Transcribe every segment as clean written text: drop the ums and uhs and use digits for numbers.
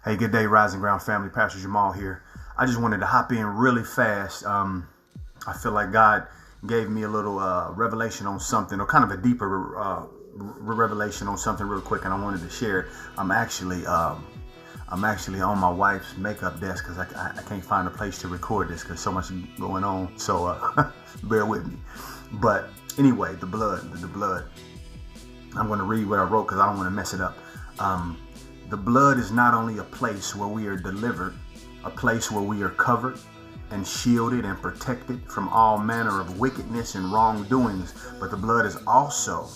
Hey, good day, Rising Ground family. Pastor Jamal here. I just wanted to hop in really fast. I feel like God gave me a little revelation on something, or kind of a deeper revelation on something real quick, and I wanted to share it. I'm actually on my wife's makeup desk because I can't find a place to record this because so much going on. So bear with me. But anyway, the blood. I'm going to read what I wrote because I don't want to mess it up. The blood is not only a place where we are delivered, a place where we are covered and shielded and protected from all manner of wickedness and wrongdoings, but the blood is also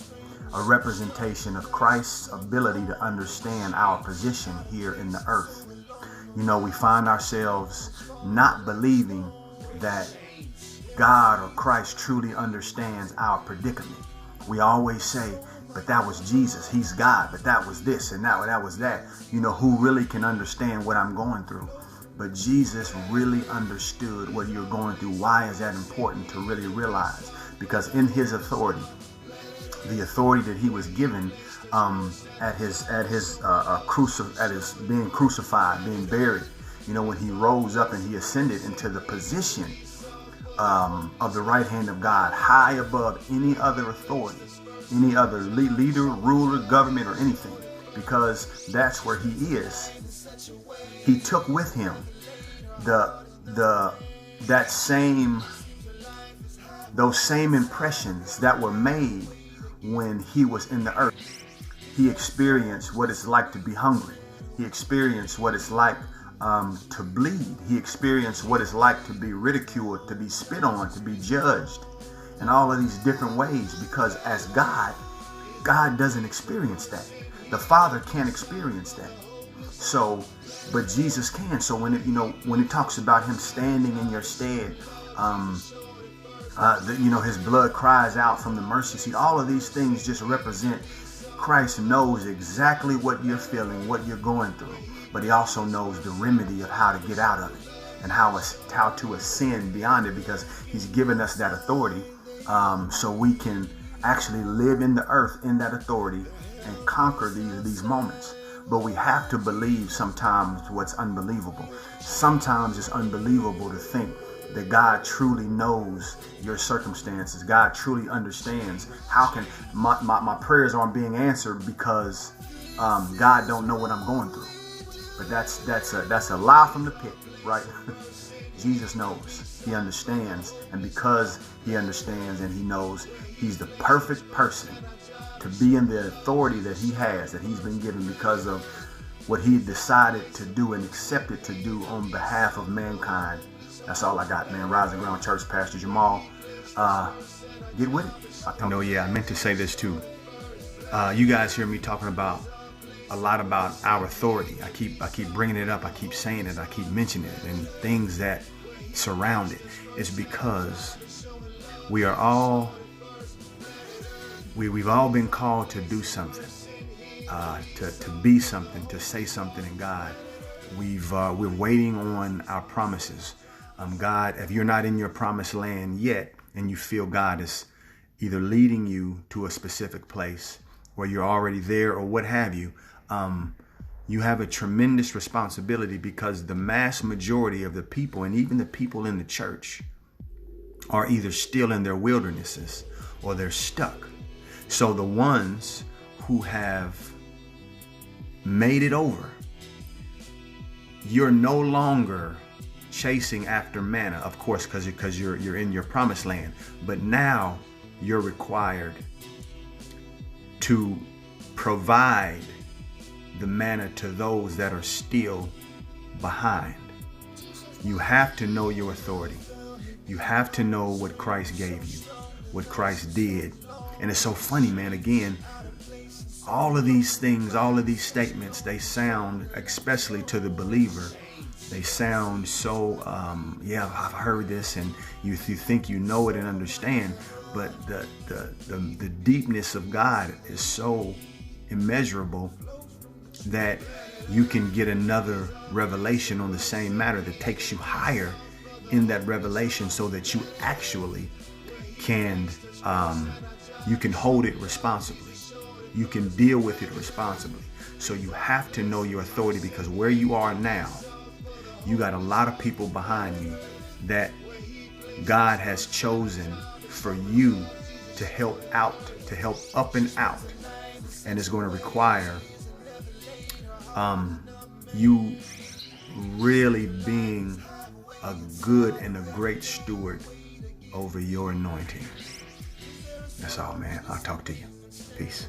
a representation of Christ's ability to understand our position here in the earth. You know, we find ourselves not believing that God or Christ truly understands our predicament. We always say, but that was Jesus, he's God, but that was this and that was that. You know, who really can understand what I'm going through? But Jesus really understood what you're going through. Why is that important to really realize? Because in his authority, the authority that he was given at his being crucified, being buried, you know, when he rose up and he ascended into the position of the right hand of God, high above any other authority, any other leader, ruler, government, or anything, because that's where he is. He took with him those same impressions that were made when he was in the earth. He experienced what it's like to be hungry. He experienced what it's like to bleed. He experienced what it's like to be ridiculed, to be spit on, to be judged, and all of these different ways, because as God doesn't experience that. The Father can't experience that. So, but Jesus can. So when it talks about him standing in your stead, his blood cries out from the mercy seat. All of these things just represent Christ knows exactly what you're feeling, what you're going through, but he also knows the remedy of how to get out of it and how to ascend beyond it, because he's given us that authority. So we can actually live in the earth in that authority and conquer these moments. But we have to believe sometimes what's unbelievable. Sometimes it's unbelievable to think that God truly knows your circumstances. God truly understands. How can my prayers aren't being answered because God don't know what I'm going through? But that's a lie from the pit, right? Jesus knows. He understands, and because he understands and he knows, he's the perfect person to be in the authority that he has, that he's been given because of what he decided to do and accepted to do on behalf of mankind. That's all I got, man. Rising Ground Church, Pastor Jamal. Get with it. I meant to say this too. You guys hear me talking a lot about our authority. I keep bringing it up. I keep saying it. I keep mentioning it, and things that surround it. It's because we've all been called to do something, to be something, to say something in God. We're waiting on our promises. God, if you're not in your promised land yet, and you feel God is either leading you to a specific place where you're already there or what have you, you have a tremendous responsibility, because the mass majority of the people, and even the people in the church, are either still in their wildernesses or they're stuck. So the ones who have made it over, you're no longer chasing after manna, of course, because you're in your promised land. But now you're required to provide the manna to those that are still behind. You have to know your authority. You have to know what Christ gave you, what Christ did. And it's so funny, man. Again, all of these things, all of these statements, they sound, especially to the believer, they sound so, I've heard this, and you think you know it and understand, but the deepness of God is so immeasurable that you can get another revelation on the same matter that takes you higher in that revelation, so that you actually can hold it responsibly. you can deal with it responsibly. So you have to know your authority, because where you are now, you got a lot of people behind you that God has chosen for you to help out, to help up and out. And it's going to require you really being a good and a great steward over your anointing. That's all, man. I'll talk to you. Peace.